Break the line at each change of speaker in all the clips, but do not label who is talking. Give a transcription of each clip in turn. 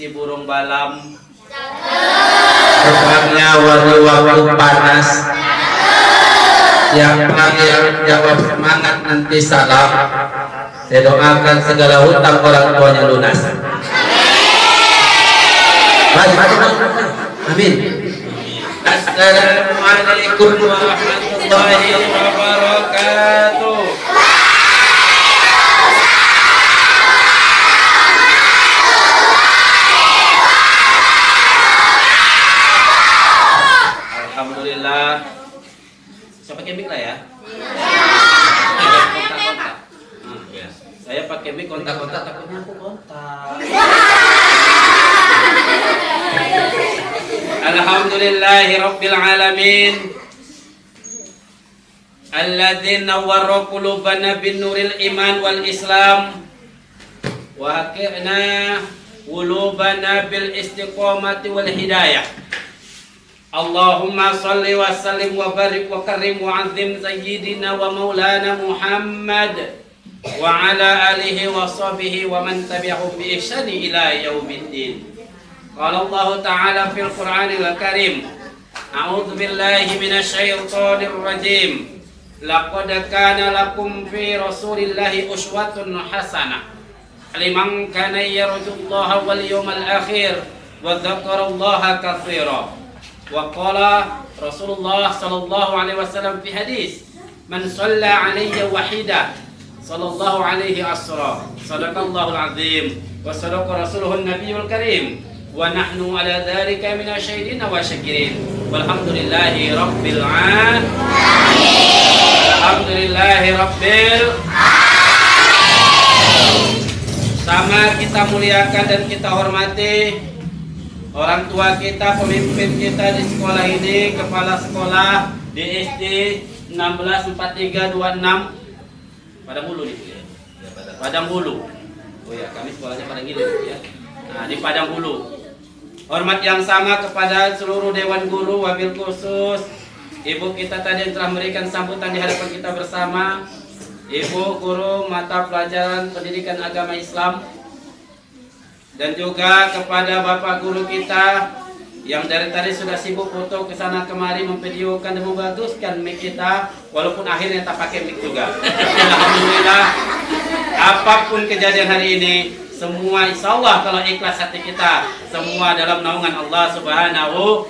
si burung balam.
Tepatnya waktu panas. Yang panggil jawab semangat nanti salam. Saya doakan segala hutang orang tuanya lunas. Amin.
Assalamualaikum warahmatullahi wabarakatuh. Alhamdulillah. Saya pakai mic lah ya. Kontak-kontak. Saya pakai mic kontak-kontak, takutnya aku kontak. Alhamdulillahi Rabbil Alamin alladzi nawwara qulubana bin nuril iman wal islam wa haqqana qulubana bil istiqamati wal hidayah. Allahumma salli wa sallim wa barik wa karim wa azim sayyidina wa maulana Muhammad wa ala alihi wa sahbihi wa man tabi'ahum bi ihsani ila yaumiddin. Qala Allah Ta'ala fil Qur'anil Karim, a'udzu billahi minasy syaithanir rajim. Laqad kana lakum fi Rasulillahi uswatun hasanah liman kana yarjullaha wal yawmal akhir wa dzakarallaha katsiran. Wa qala Rasulullah sallallahu alaihi wasallam fi hadis, man shalla alayya wahida sallallahu alaihi asra. Sadaqallahul azim wa sadaqa rasuluhun nabiyul karim. Wa nahnu ala dzalika minasyahidin wa syakirin. Walhamdulillahi rabbil alamin. Alhamdulillahi rabbil alamin. Sama kita muliakan dan kita hormati orang tua kita, pemimpin kita di sekolah ini, kepala sekolah di SD 164326 Padang Bulu nih ya. Padang Bulu. Oh ya, kami sekolahnya Padang Gili ya. Nah, di Padang Bulu. Hormat yang sama kepada seluruh dewan guru, wabil khusus ibu kita tadi yang telah memberikan sambutan di hadapan kita bersama, ibu guru mata pelajaran pendidikan agama Islam, dan juga kepada bapak guru kita yang dari tadi sudah sibuk foto ke sana kemari, memvideokan dan membaguskan mic kita, walaupun akhirnya tak pakai mic juga. Alhamdulillah, apapun kejadian hari ini, semua insya Allah kalau ikhlas hati kita, semua dalam naungan Allah Subhanahu.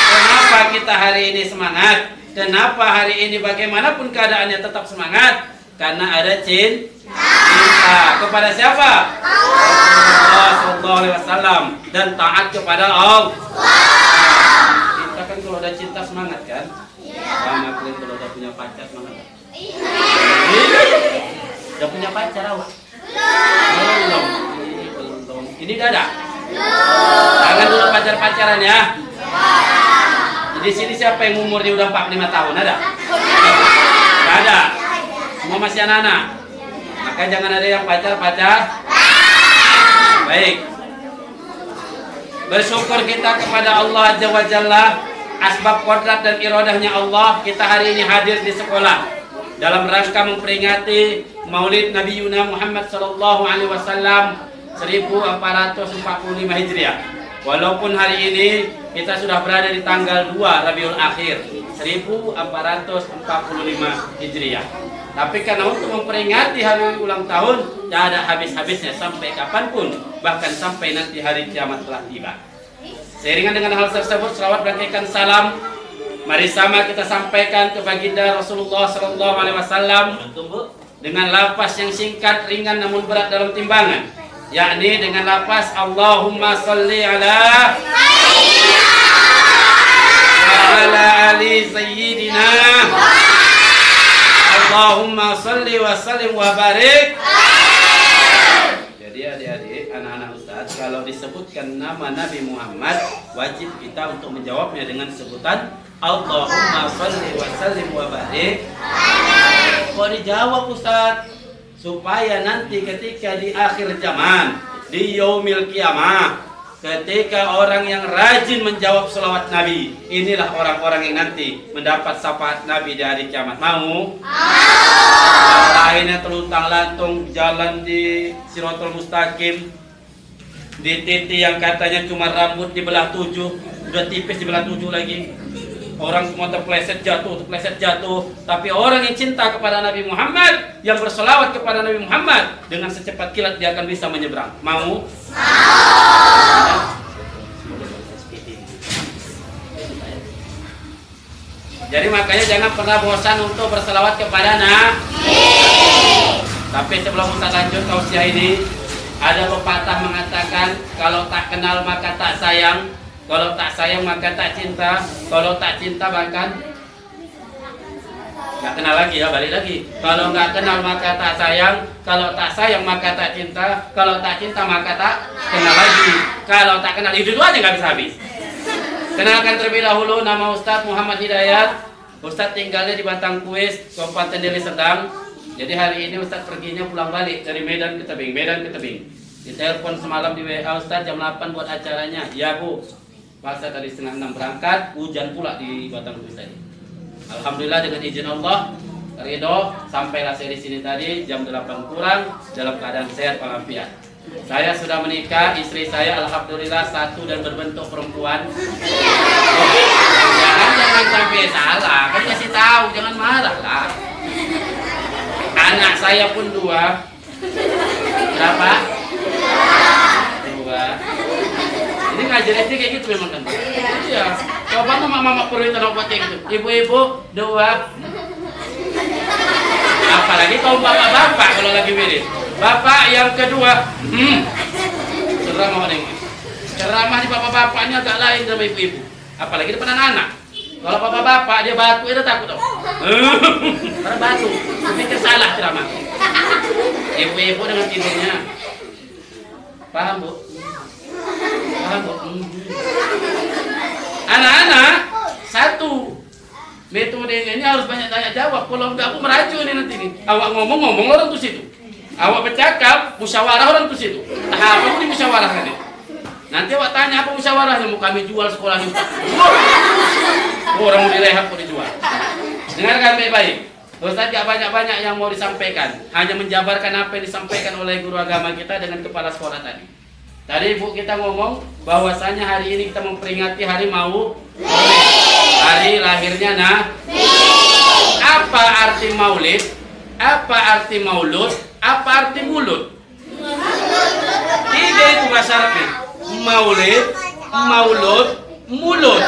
Kenapa kita hari ini semangat? Kenapa hari ini bagaimanapun keadaannya tetap semangat? Karena ada cinta kepada siapa? Allah Sallallahu Alaihi Wasallam, dan taat kepada Allah. Kita kan kalau ada cinta semangat kan? Sama kalian kalau udah punya pacar semangat. Udah punya pacar awak? Belum. Ini udah ada? Jangan dulu pacar-pacaran ya. Di sini siapa yang umurnya udah 45 tahun? Ada? Gak ada. Semua masih anak-anak. Maka jangan ada yang pacar-pacar. Baik. Bersyukur kita kepada Allah Azza wa Jalla, asbab kodrat dan iradahnya Allah, kita hari ini hadir di sekolah dalam rangka memperingati Maulid Nabi Yuna Muhammad sallallahu alaihi wasallam 1445 Hijriah. Walaupun hari ini kita sudah berada di tanggal 2 Rabiul Akhir 1445 Hijriah. Tapi karena untuk memperingati hari ulang tahun, tidak ada habis-habisnya sampai kapanpun, bahkan sampai nanti hari kiamat telah tiba. Seiringan dengan hal tersebut, selawat berangkaikan salam, mari sama kita sampaikan ke baginda Rasulullah Sallallahu Alaihi Wasallam dengan lafaz yang singkat, ringan namun berat dalam timbangan, yakni dengan lafaz Allahumma salli ala wa ala ali sayyidina. Allahumma salli wa sallim wa barik. Jadi adik-adik, anak-anak Ustaz, kalau disebutkan nama Nabi Muhammad, wajib kita untuk menjawabnya dengan sebutan Allahumma salli wa sallim wa barik. Kok dijawab Ustaz? Supaya nanti ketika di akhir zaman, di yaumil kiamah, ketika orang yang rajin menjawab selawat Nabi, inilah orang-orang yang nanti mendapat syafaat Nabi di hari kiamat. Mau? Yang lainnya terluntang lantung jalan di Siratul Mustaqim, Di titik yang katanya cuma rambut dibelah 7, udah tipis dibelah 7 lagi. Orang semua terpleset jatuh. Tapi orang yang cinta kepada Nabi Muhammad, yang bersolawat kepada Nabi Muhammad, dengan secepat kilat dia akan bisa menyeberang. Mau? Jadi makanya jangan pernah bosan untuk berselawat kepada Nabi. Tapi sebelum kita lanjut tausiah ini, ada pepatah mengatakan kalau tak kenal maka tak sayang, kalau tak sayang maka tak cinta, kalau tak cinta bahkan nggak kenal lagi ya, balik lagi. Kalau nggak kenal maka tak sayang, kalau tak sayang maka tak cinta, kalau tak cinta maka tak kenal lagi. Kalau tak kenal itu aja nggak bisa habis. Kenalkan terlebih dahulu, nama Ustadz Muhammad Hidayat. Ustadz tinggalnya di Batang Kuis, Kabupaten Deli Serdang. Jadi hari ini Ustadz perginya pulang balik dari Medan ke Tebing. Ditelepon semalam di WA, Ustadz jam 8 buat acaranya. Ya Bu, masa tadi setengah 6 berangkat, hujan pula di Batang Kuis tadi. Alhamdulillah dengan izin Allah, ridho, sampailah saya di sini tadi jam 8 kurang dalam keadaan sehat walafiat. Saya sudah menikah, istri saya alhamdulillah satu dan berbentuk perempuan. Jangan sampai salah, kan kasih tahu, jangan marah lah. Anak saya pun 2. Berapa? 2. Ini ngajar SD kayak gitu memang kan? Iya. Coba mama perlu itu buat kayak gitu. Ibu-ibu 2. Apalagi kalau bapak-bapak kalau lagi wirid. Bapak yang kedua, ceramah nih. Ceramah di bapak-bapaknya agak lain sama ibu-ibu. Apalagi depan anak-anak. Kalau bapak-bapak dia batu itu takut dong. Karena batu, pikir salah ceramah. Ibu-ibu dengan tidurnya. Paham Bu? Paham Bu? Anak-anak, satu. Metode ini harus banyak tanya jawab. Kalau enggak aku meracu ini nanti nih. Awak ngomong orang tuh situ. Awak bercakap, musyawarah orang tuh situ. Tahap apa di musyawarah nanti awak tanya apa musyawarahnya, mau kami jual sekolah ini. Orang mau direhab mau dijual. Dengarkan baik-baik. Ustaz gak banyak-banyak yang mau disampaikan, hanya menjabarkan apa yang disampaikan oleh guru agama kita dengan kepala sekolah tadi. Tadi Ibu kita ngomong bahwasanya hari ini kita memperingati hari Maulid, hari lahirnya Nabi. Apa arti Maulid? Apa arti Maulud? Apa arti mulut? 3 itu bahasa Arabnya. Maulid, Maulud, mulut.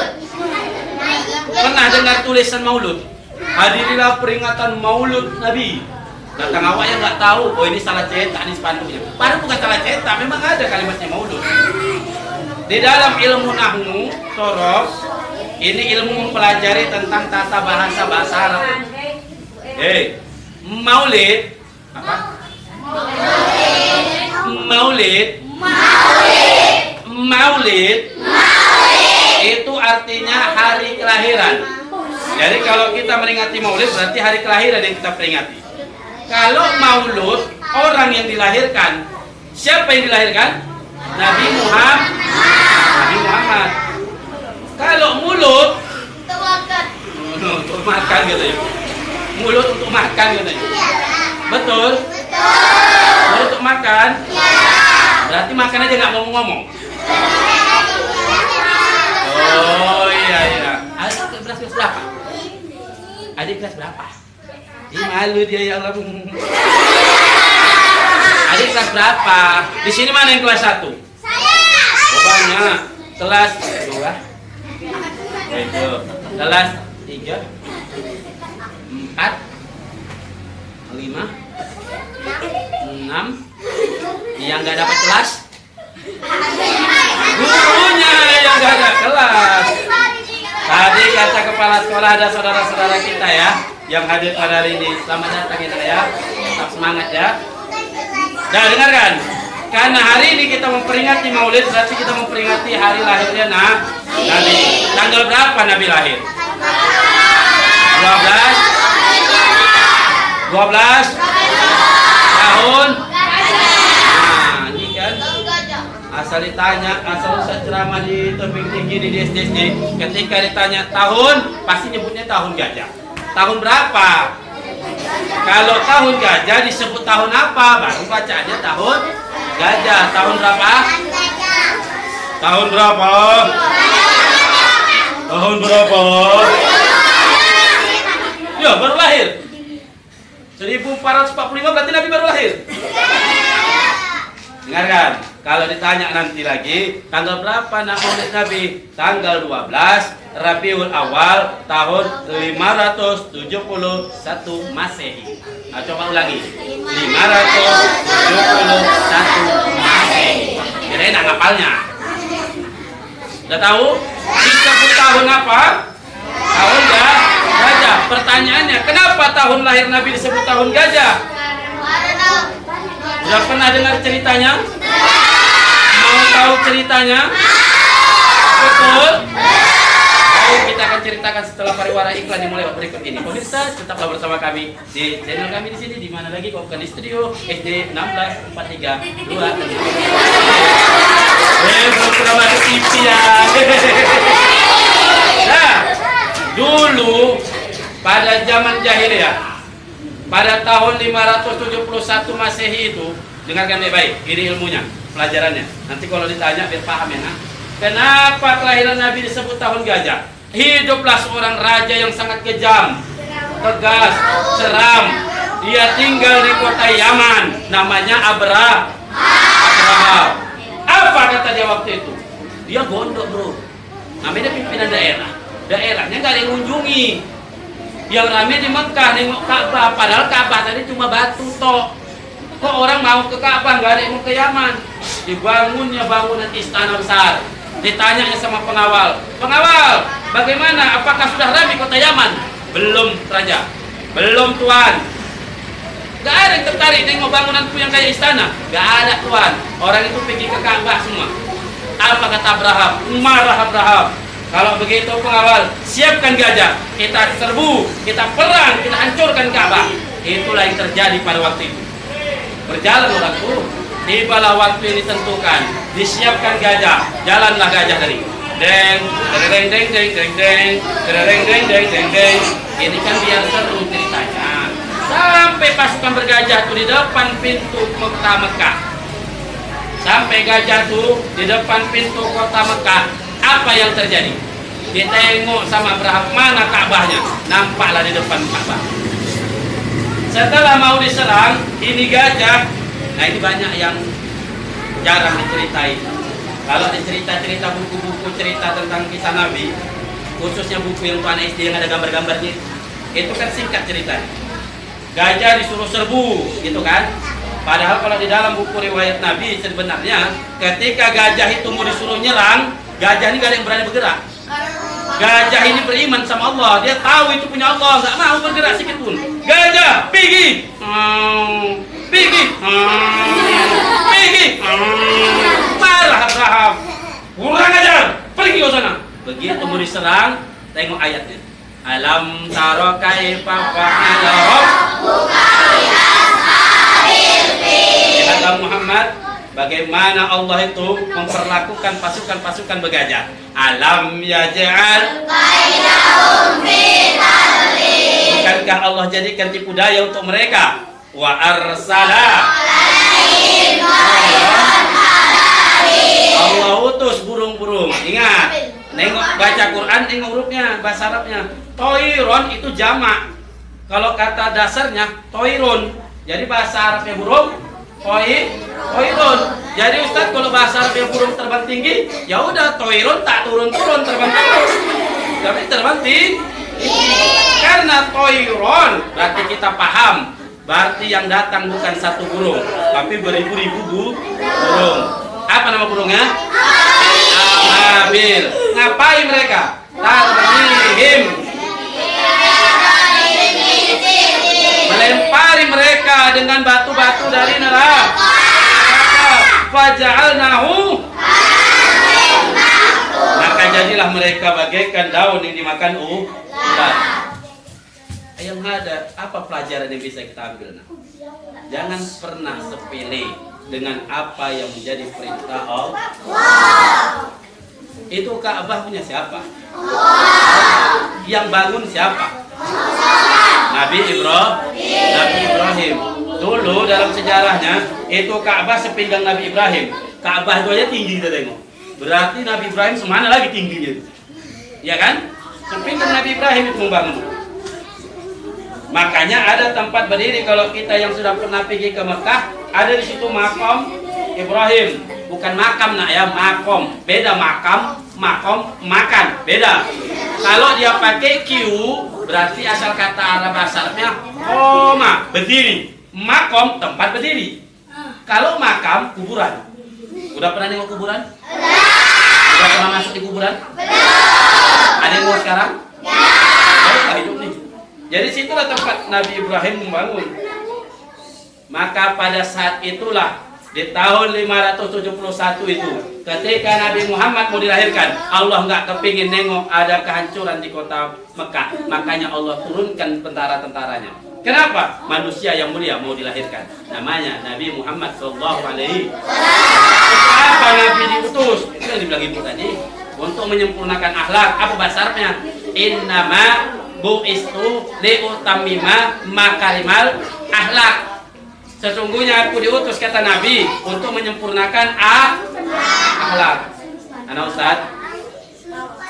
Pernah dengar tulisan Maulud? Hadirilah peringatan Maulud Nabi. Datang awak yang nggak tahu, oh ini salah cetak nih spanduknya. Padahal bukan salah cetak, memang ada kalimatnya Maulud. Di dalam ilmu nahwu, sorof, ini ilmu mempelajari tentang tata bahasa Arab. Maulid apa? Maulid itu artinya hari kelahiran. Jadi kalau kita meringati Maulid berarti hari kelahiran yang kita peringati. Kalau Maulud orang yang dilahirkan, siapa yang dilahirkan? Nabi Muhammad. Kalau mulut untuk makan gitu ya. Mulut untuk makan gitu ya. Betul? Mulut untuk makan? Berarti makan aja nggak ngomong-ngomong. Oh iya. Adik kelas berapa? Adik kelas berapa? Ih malu dia ya Allah. Adik kelas berapa? Di sini mana yang kelas 1? Saya. Oh banyak. Kelas 2. Itu. Kelas 3. 4. 5. 6. Yang nggak dapat kelas? Gurunya yang nggak ada kelas. Tadi kata kepala sekolah ada saudara-saudara kita ya yang hadir pada hari ini. Selamat datang ya. Tetap semangat ya. Nah dengarkan. Karena hari ini kita memperingati Maulid, berarti kita memperingati hari lahirnya Nabi. Tanggal berapa Nabi lahir? 12 tahun. Nah, ini kan asal ditanya, asal usah ceramah di tebing tinggi di DSD, ketika ditanya tahun, pasti nyebutnya tahun gajah. Tahun berapa? Kalau tahun gajah disebut tahun apa? Baru bacaannya tahun gajah. Tahun berapa? Tahun berapa? Tahun berapa? Ya, baru lahir. 1445 berarti Nabi baru lahir. Dengarkan, kalau ditanya nanti lagi, tanggal berapa Maulid Nabi? Tanggal 12 Rabiul Awal tahun 571 Masehi. Nah, coba ulangi. 571 Masehi. Kirain enak ngapalnya. Udah tahu? Disebut tahun apa? Tahun gajah. Pertanyaannya, kenapa tahun lahir Nabi disebut tahun gajah? Sudah pernah dengar ceritanya? Mau tahu ceritanya? Betul? Baik, kita akan ceritakan setelah pariwara iklan yang mulai berikut ini. Pemirsa, tetaplah bersama kami di channel kami di sini. Di mana lagi? Kok bukan di studio SD 1643 2. Belum pernah masuk TV ya. Nah, dulu pada zaman jahiliyah, pada tahun 571 Masehi itu, dengarkan baik-baik, ini ilmunya, pelajarannya. Nanti kalau ditanya biar paham ya. Nah. Kenapa kelahiran Nabi disebut tahun gajah? Hiduplah seorang raja yang sangat kejam, tegas, seram. Dia tinggal di kota Yaman, namanya Abraham. Apa kata dia waktu itu? Dia gondok, bro. Namanya pimpinan daerah. Daerahnya nggak ada yang mengunjungi. Yang ramai di Mekah nengok Ka'bah, padahal Ka'bah tadi cuma batu tok. Kok orang mau ke Ka'bah, nggak ada yang mau ke Yaman. Dibangunnya bangunan istana besar. Ditanya sama pengawal, pengawal, bagaimana? Apakah sudah ramai kota Yaman? Belum, raja. Belum, tuan. Gak ada yang tertarik nengok bangunanku yang kayak istana. Gak ada, tuan. Orang itu pergi ke Ka'bah semua. Apa kata Abraham? Marah Abraham. Kalau begitu pengawal, siapkan gajah. Kita serbu, kita perang, kita hancurkan Ka'bah. Itulah yang terjadi pada waktu itu. Berjalan orang tuh. Tibalah waktu yang ditentukan. Disiapkan gajah. Jalanlah gajah tadi. Deng, deng, deng, deng, deng, deng, deng, deng, deng, deng, deng. Ini kan biar seru ceritanya. Sampai pasukan bergajah tuh di depan pintu kota Mekah. Sampai gajah tuh di depan pintu kota Mekah. Apa yang terjadi? Ditengok sama Abraham, mana Ka'bahnya? Nampaklah di depan Ka'bah. Setelah mau diserang, ini gajah. Nah, ini banyak yang jarang diceritai. Kalau dicerita-cerita buku-buku cerita tentang kisah Nabi, khususnya buku yang Tuan SD yang ada gambar-gambarnya, itu kan singkat ceritanya. Gajah disuruh serbu, gitu kan? Padahal kalau di dalam buku riwayat Nabi sebenarnya ketika gajah itu mau disuruh nyerang, gajah ini gak ada yang berani bergerak. Gajah ini beriman sama Allah, dia tahu itu punya Allah, nggak mau bergerak sedikit pun. Gajah, pergi, pergi, pergi. Marah Abraham, kurang ajar, pergi ke sana. Begitu mau diserang, tengok ayatnya. Alam taro kaifa fa'ala rabbuka bi ashabil fil. Kata Muhammad, bagaimana Allah itu memperlakukan pasukan-pasukan bergajah. Alam yaj'al bainahum fi tadlil. Bukankah Allah jadikan tipu daya untuk mereka? Wa arsala alaihim Allah utus burung-burung. Ingat, nengok baca Quran, nengok hurufnya, bahasa Arabnya. Toiron itu jamak. Kalau kata dasarnya toirun. Jadi bahasa Arabnya burung toirun. Jadi Ustadz kalau bahasa Arabnya burung terbang tinggi, ya udah toirun tak turun-turun, terbang terus. Tapi terbang tinggi. Karena toirun berarti kita paham. Berarti yang datang bukan satu burung, tapi beribu-ribu burung. Apa nama burungnya? Ababil. Ngapain mereka? Tarmihim. Melempari mereka dengan batu-batu dari neraka. Faja'alnahu. Maka jadilah mereka bagaikan daun yang dimakan ular. Yang ada, apa pelajaran yang bisa kita ambil? Nah, jangan pernah sepele dengan apa yang menjadi perintah Allah. Itu Ka'bah punya siapa? Yang bangun siapa? Nabi Ibrahim. Dulu dalam sejarahnya itu Ka'bah sepinggang Nabi Ibrahim. Ka'bah itu aja tinggi kita tengok. Berarti Nabi Ibrahim semana lagi tingginya. Ya kan? Sepintar Nabi Ibrahim itu membangun. Makanya ada tempat berdiri kalau kita yang sudah pernah pergi ke Mekah, ada di situ makam Ibrahim. Bukan makam nak ya, makom. Beda makam, makom, makan. Beda. Kalau dia pakai Q, berarti asal kata Arab asalnya koma, berdiri. Makom, tempat berdiri. Kalau makam, kuburan. Udah pernah nengok kuburan? Udah pernah masuk di kuburan? Ada yang mau sekarang? Ya, hidup nih. Jadi situlah tempat Nabi Ibrahim membangun. Maka pada saat itulah di tahun 571 itu, ketika Nabi Muhammad mau dilahirkan, Allah nggak kepingin nengok ada kehancuran di kota Mekah. Makanya Allah turunkan tentara-tentaranya. Kenapa? Manusia yang mulia mau dilahirkan. Namanya Nabi Muhammad Sallallahu Alaihi Wasallam. Apa Nabi diutus? Itu yang dibilang ibu tadi. Untuk menyempurnakan akhlak. Apa basarnya? Innama bu'istu li'utammima makarimal akhlak. Sesungguhnya aku diutus, kata Nabi, untuk menyempurnakan akhlak. Anak Ustaz,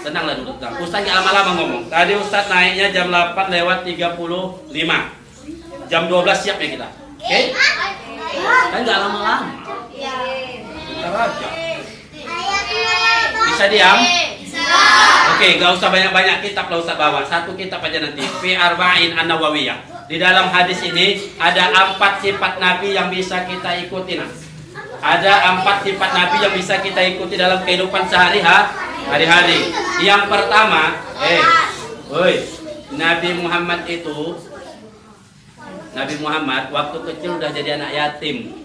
tenanglah dulu. Ustaz jangan lama-lama ngomong. Tadi Ustaz naiknya jam 8:35. Jam 12 siap ya kita. Oke? Kan nggak lama-lama. Bentar aja. Bisa diam? Oke, nggak usah banyak-banyak kitab lah Ustaz bawa. Satu kitab aja nanti. Fi Arba'in An-Nawawiyah. Di dalam hadis ini ada 4 sifat Nabi yang bisa kita ikuti. Ada 4 sifat Nabi yang bisa kita ikuti dalam kehidupan sehari-hari. Yang pertama, Nabi Muhammad itu, Nabi Muhammad waktu kecil udah jadi anak yatim.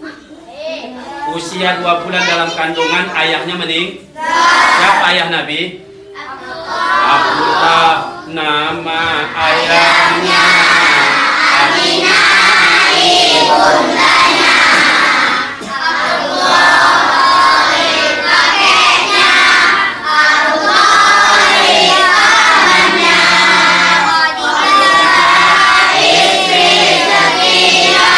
Usia 2 bulan dalam kandungan, ayahnya meninggal. Siapa ayah Nabi? Abdullah, nama ayahnya Aminah ibundanya. Abdullah kakeknya, Abdullah ibunya, Khadijah istri setia,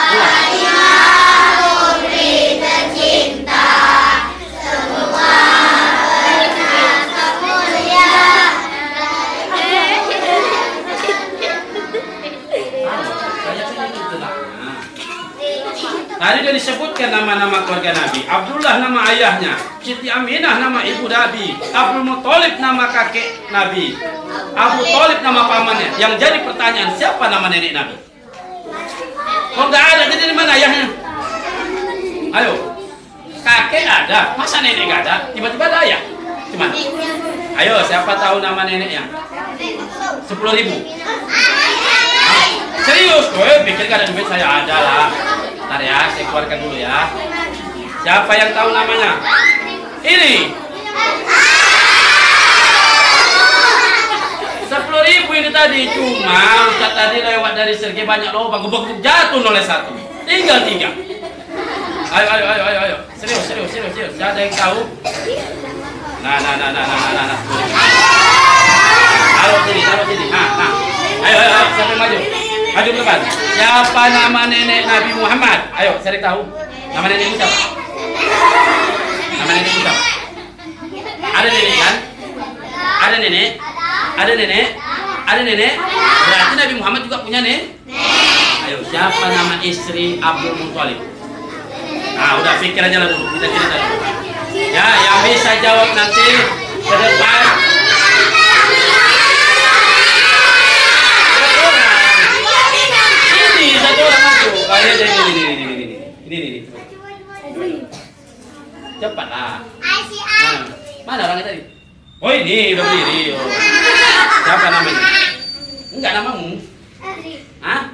Fatimah putri tercinta, semua berkata mulia. Tadi sudah disebutkan nama-nama keluarga Nabi. Abdullah nama ayahnya, Siti Aminah nama ibu Nabi, Abdul Muthalib nama kakek Nabi, Abu Thalib nama pamannya. Yang jadi pertanyaan, siapa nama nenek Nabi? Kok nggak ada, jadi di mana ayahnya? Ayo, kakek ada, masa nenek nggak ada? Tiba-tiba ada ayah? Cuman, ayo siapa tahu nama neneknya? 10.000. Serius? Pikir gak ada duit, saya ada lah. Ntar ya, saya keluarkan dulu ya. Siapa yang tahu namanya? Ini 10.000 ini tadi. Cuma Ustaz tadi lewat dari Sergei banyak lubang, gebuk-gebuk jatuh oleh 1. Tinggal 3. Ayo. Serius. Ada yang tahu? Nah. Taruh sini. Ayo, sampai maju. Maju ke depan. Siapa nama nenek Nabi Muhammad? Ayo, cari tahu. Nama nenek siapa? Nama nenek siapa? Ada nenek kan? Ada nenek. Berarti Nabi Muhammad juga punya nenek. Ayo, siapa nama istri Abdul Muthalib? Nah, udah pikir aja lah dulu. Kita cerita dulu. Ya, yang bisa jawab nanti ke depan. Satu orang masuk. Ini. Cepatlah. Nah, mana orangnya tadi? Oh ini udah berdiri. Siapa namanya? Enggak namamu? Hah?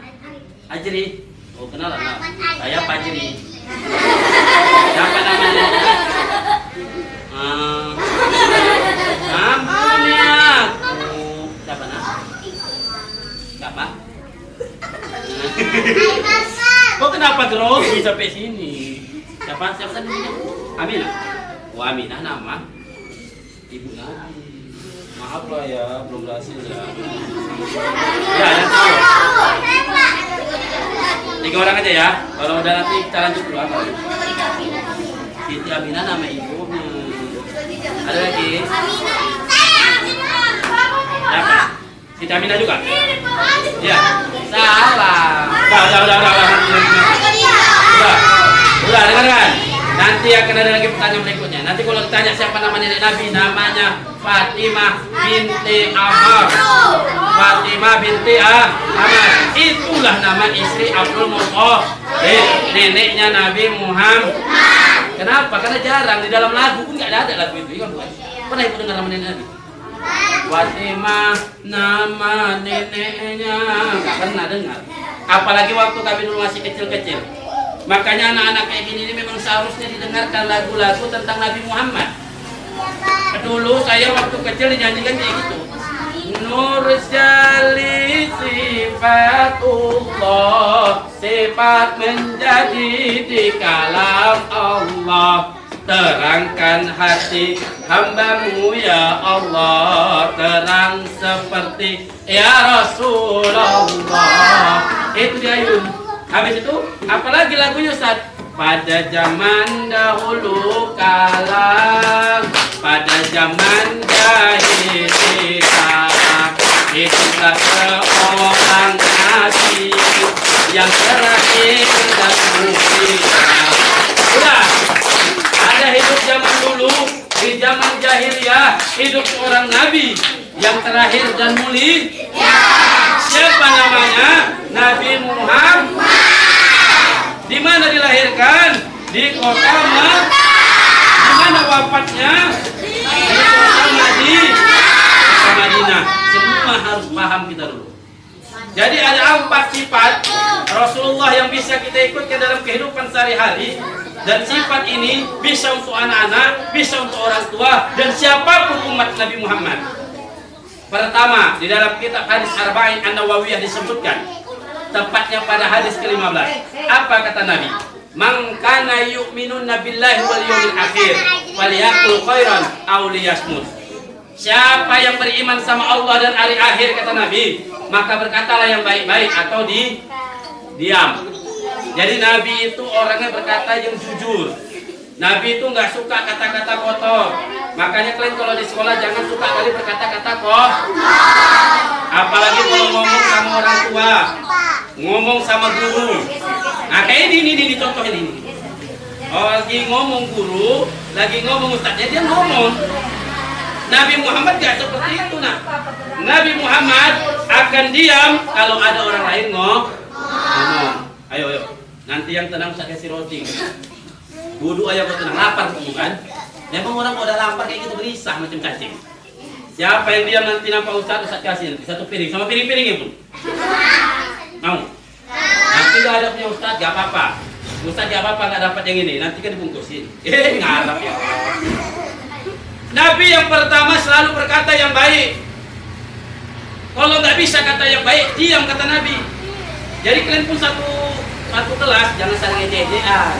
Ajri. Oh kenalan lah. Saya Pajri. Siapa namanya? Namanya. Siapa Siapa? Kok kenapa grogi sampai sini? Siapa tadi? Aminah. Oh Aminah nama ibu Nabi. Maaf lah ya, belum berhasil ya. Ya, nanti 3 orang aja ya. Kalau udah nanti kita lanjut dulu apa? Siti Aminah nama ibunya. lagi? Apa? Siti Aminah juga? Ya, salah. Udah, dengarkan. Nanti akan ada lagi pertanyaan berikutnya. Nanti kalau ditanya siapa nama nenek Nabi, namanya Fatimah binti Amr. Fatimah binti Amr. Itulah nama istri Abdul Muttalib, neneknya Nabi Muhammad. Kenapa? Karena jarang di dalam lagu pun nggak ada lagu itu. Pernah ibu dengar nama nenek Nabi? Fatimah nama neneknya, nggak pernah dengar. Apalagi waktu kami dulu masih kecil-kecil. Makanya anak-anak kayak gini ini memang seharusnya didengarkan lagu-lagu tentang Nabi Muhammad. Dulu saya waktu kecil dinyanyikan kayak gitu. Nur jali sifatullah, sifat menjadi di kalam Allah. Terangkan hati hambamu ya Allah, terang seperti ya Rasulullah. Itu dia Yun. Habis itu apalagi lagunya Ustaz? Pada zaman dahulu kala, pada zaman jahiliyah, itulah seorang nabi yang terakhir dan mulia. Udah, ada hidup zaman dulu, di zaman jahiliyah, hidup seorang nabi yang terakhir dan mulia. Siapa namanya? Nabi Muhammad. Di mana dilahirkan? Di kota Makkah. Di mana wafatnya? Di kota Madinah. Semua harus paham kita dulu. Jadi ada 4 sifat Rasulullah yang bisa kita ikutkan dalam kehidupan sehari-hari. Dan sifat ini bisa untuk anak-anak, bisa untuk orang tua, dan siapapun umat Nabi Muhammad. Pertama, di dalam kitab hadis Arba'in An-Nawawiyah disebutkan, tepatnya pada hadis ke-15. Apa kata Nabi? Man kana yu'minuna billahi wal yawmil akhir falyaqul khairan aw liyasmut. Siapa yang beriman sama Allah dan hari akhir, kata Nabi, maka berkatalah yang baik-baik atau diam. Jadi Nabi itu orangnya berkata yang jujur. Nabi itu nggak suka kata-kata kotor. Makanya kalian kalau di sekolah jangan suka kali berkata-kata kotor. Apalagi kalau ngomong sama orang tua, ngomong sama guru. Nah kayak ini contoh ini. Oh, lagi ngomong guru, lagi ngomong ustadznya, dia ngomong. Nabi Muhammad gak seperti itu, nah. Nabi Muhammad akan diam kalau ada orang lain ngomong. Ayo. Nanti yang tenang saya kasih roti. Wudhu aja kok tenang, lapar kan? Memang orang udah lapar kayak gitu berisah macam cacing. Siapa yang diam nanti nampak ustaz kasih nanti 1 piring sama piring-piringnya pun. Mau? Nanti gak ada punya ustaz, gak apa-apa. Ustaz gak apa-apa gak dapat yang ini, nanti kan dibungkusin. Ngarap ya. Nabi yang pertama selalu berkata yang baik. Kalau nggak bisa kata yang baik, diam kata Nabi. Jadi kalian pun satu kelas jangan saling ejek-ejekan.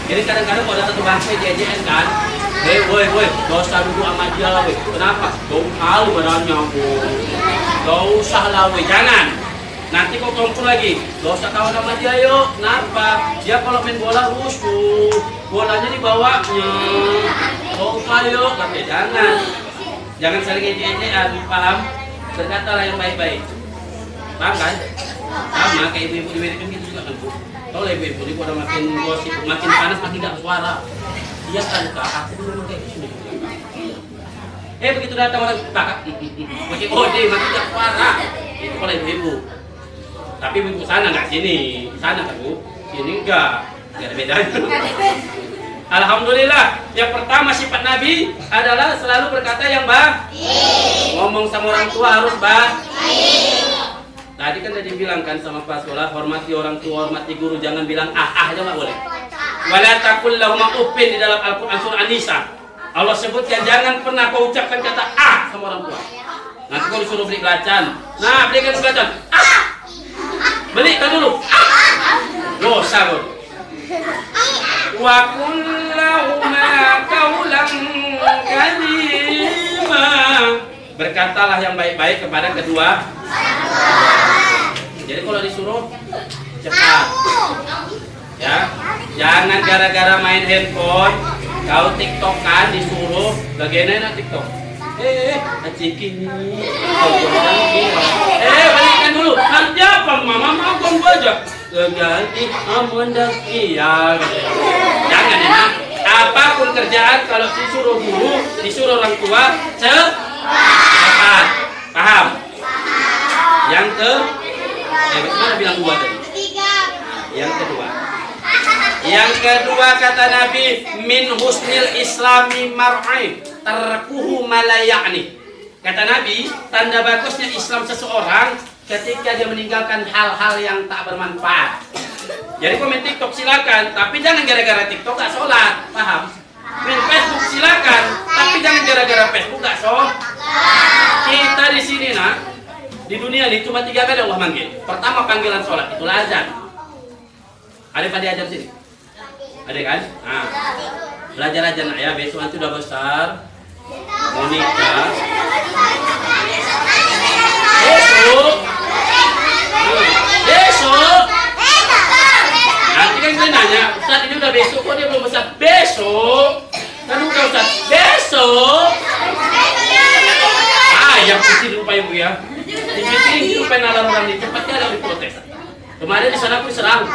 Jadi kadang-kadang kalau ada satu bahasa ejek-ejekan kan, woi, dosa dulu sama dia lah, woi. Kenapa? Kau tahu badannya, kau usah lah, woi. Jangan. Nanti kau kumpul lagi, dosa kawan sama dia yuk. Kenapa? Dia kalau main bola rusuh, bolanya dibawanya. Kau usah yuk, tapi jangan saling ejek-ejekan, paham? Berkatalah yang baik-baik. Paham kan? Sama kayak ibu-ibu di Amerika gitu juga kan, Bu. Kalau ibu-ibu ini udah makin gosip, makin panas makin gak suara. Dia kan aku dulu kayak gini. Begitu datang orang kakak, pakai ode makin gak suara. Itu kalau ibu-ibu. Tapi ibu sana nggak sini, sana kan Bu. Sini enggak ada bedanya. Alhamdulillah, yang pertama sifat Nabi adalah selalu berkata yang baik. Ngomong sama orang tua harus baik. Tadi kan tadi bilang kan sama Pak Sekolah, hormati orang tua, hormati guru, jangan bilang aja nggak boleh. Wala taqul lahum uffin di dalam Al-Qur'an surah An-Nisa. Allah sebutkan jangan pernah kau ucapkan kata sama orang tua. Nanti kau disuruh beli belacan. Nah, belikan belacan. Belikan dulu. Dosa kau. Wa kullahuma qaulan karima. Berkatalah yang baik-baik kepada kedua. Jadi kalau disuruh cepat. Ya. Jangan gara-gara main handphone Kau tiktokan disuruh bagaimana tiktok? Acikin balikan dulu. Nanti apa mama mau aja. Ganti amondaki ya. Jangan enak. Apapun kerjaan kalau disuruh guru, disuruh orang tua, cepat. Paham? Yang bagaimana bilang dua tadi? Yang kedua kata Nabi, min husnil islami mar'i tarkuhu malayani. Kata Nabi, tanda bagusnya Islam seseorang ketika dia meninggalkan hal-hal yang tak bermanfaat. Jadi komen TikTok silakan, tapi jangan gara-gara TikTok gak sholat, paham? Main Facebook silakan, tapi jangan gara-gara Facebook gak sholat. Kita di sini di dunia ini cuma 3 kali Allah manggil. Pertama panggilan sholat, itulah azan. Ada pada azan sini? Ada kan? Nah, belajar aja nak ya, besok nanti udah besar, mau nikah. Besok. Nanti kan dia nanya, Ustaz ini udah besok, kok dia belum besar? Besok. Kan udah Ustaz, besok. Yang putih lupa ibu ya. Ini lupa nalar orang ini, cepatnya ada diprotes. Kemarin di sana aku diserang,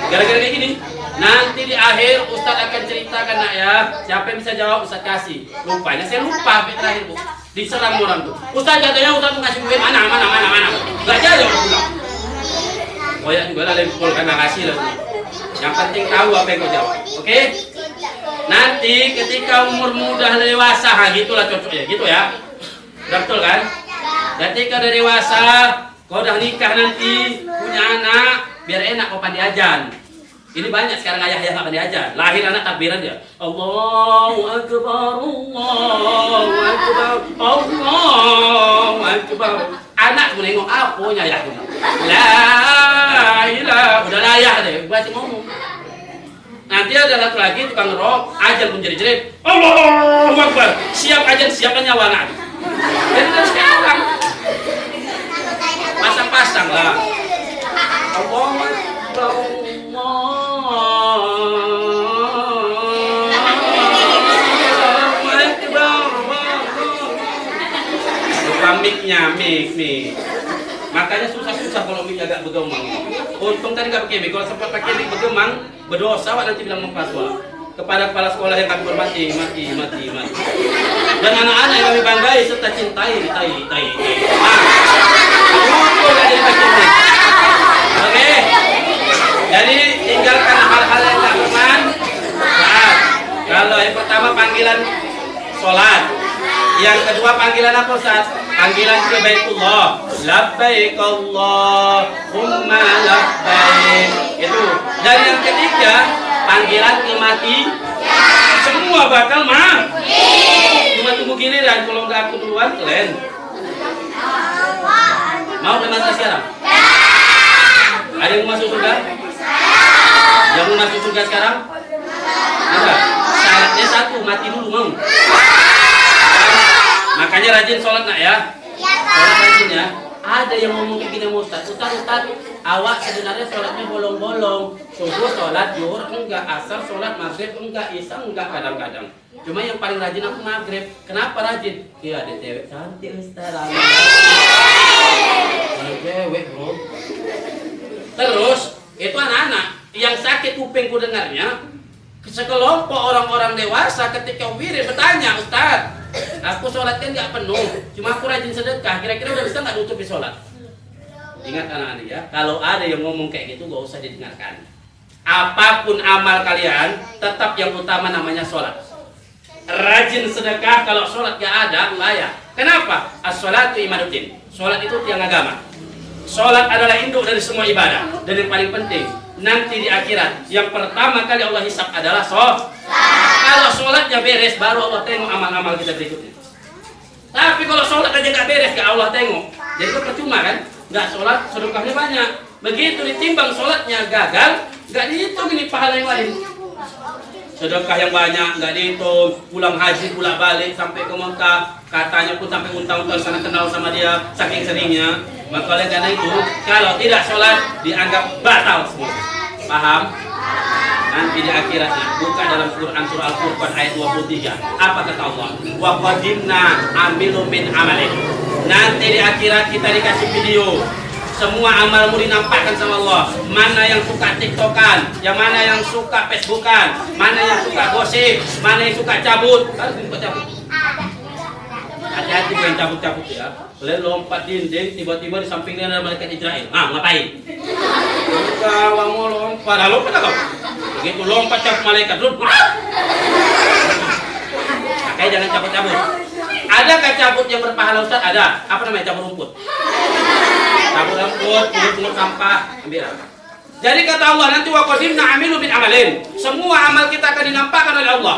gara-gara kayak gini. Nanti di akhir Ustadz akan ceritakan nak ya, siapa yang bisa jawab Ustadz kasih. Lupanya saya lupa sampai terakhir bu, diserang orang tuh. Ustadz katanya Ustadz ngasih duit mana? Gak jadi orang bilang. Oh ya juga lah lempul kan kasih lah. Yang penting tahu apa yang kau jawab, oke? Nanti ketika umur muda dewasa, gitulah cocoknya, gitu ya. Udah betul kan? Ketika udah dewasa, kau udah nikah nanti, punya anak, biar enak kau pandai ajan. Ini banyak sekarang ayah-ayah nggak pandai ajan. Lahir anak takbiran dia. Allahu Akbar, Allahu Akbar, Allahu Akbar. Anak mau nengok aponya ya. La ilaha, udah layak deh, masih ngomong. Nanti ada satu lagi tukang rock, ajan pun jerit-jerit. Allahu Akbar, siap ajan, siapkan nyawa anak. Dan sekarang pasang-pasang lah. Allahu Akbar. Mik. Makanya susah-susah kalau mik agak bergemang. Untung tadi nggak pakai mik. Kalau sempat pakai mik bergemang, berdosa wak nanti bilang mempaswa. Kepada kepala sekolah yang kami hormati, mati. Dan anak-anak yang kami banggai serta cintai. Oke. Jadi tinggalkan hal-hal yang tak bermanfaat. Kalau yang pertama panggilan sholat, yang kedua panggilan apa Ustaz? Panggilan ke Baitullah, labbaik Allahumma labbaik. Itu. Dan yang ketiga panggilan ke mati. Semua bakal cuma tunggu giliran. Kalau nggak aku duluan kalian mau ke mati sekarang? Ada yang mau masuk surga? Yang mau masuk surga sekarang? Enggak. Syaratnya satu, mati dulu mau. Makanya rajin sholat nak ya. Sholat rajin ya. Ada yang ngomong kayak gini Ustaz, awak sebenarnya sholatnya bolong-bolong. Subuh sholat, zuhur enggak, asar sholat, maghrib enggak, isya enggak kadang-kadang. Cuma yang paling rajin aku maghrib. Kenapa rajin? Iya ada cewek cantik Ustaz. Ada cewek bro. Terus itu anak-anak yang sakit kupingku dengarnya. Sekelompok orang-orang dewasa ketika wirid bertanya, Ustaz, aku sholat kan nggak penuh, cuma aku rajin sedekah, kira-kira udah bisa nggak nutupi sholat? Ingat anak-anak ya, kalau ada yang ngomong kayak gitu gak usah didengarkan. Apapun amal kalian, tetap yang utama namanya sholat. Rajin sedekah, kalau sholat gak ada, layak. Kenapa? As-sholatu imaduddin. Sholat itu tiang agama. Sholat adalah induk dari semua ibadah. Dan yang paling penting, nanti di akhirat yang pertama kali Allah hisab adalah sholat. Kalau sholatnya beres baru Allah tengok amal-amal kita berikutnya. Tapi kalau sholat aja nggak beres gak Allah tengok. Jadi itu percuma kan? Nggak sholat sedekahnya banyak. Begitu ditimbang sholatnya gagal, nggak dihitung ini pahala yang lain. Sedekah yang banyak nggak dihitung, pulang haji pulang balik sampai ke Mekah, katanya pun sampai untang-untang sana kenal sama dia saking seringnya. Maka oleh karena itu kalau tidak sholat dianggap batal semua. Paham? Nanti di akhiratnya buka dalam Quran surah Al-Furqan ayat 23. Apa kata Allah? Wa qadimna amilu min amalin. Nanti di akhirat kita dikasih video. Semua amalmu dinampakkan sama Allah. Mana yang suka TikTokan, yang mana yang suka Facebookan, mana yang suka gosip, mana yang suka cabut. Harus suka cabut. Hati-hati bukan cabut-cabut ya. Boleh lompat dinding, tiba-tiba di sampingnya ada malaikat Israel. Ngapain? Kalau mau lompat, lompat apa? Begitu lompat cabut malaikat, makanya jangan cabut-cabut. Adakah cabut yang berpahala Ustaz? Ada. Apa namanya cabut rumput? Cabut rumput, pungut sampah, ambil. Jadi kata Allah nanti wa qadimna amilu min amalin. Semua amal kita akan dinampakkan oleh Allah.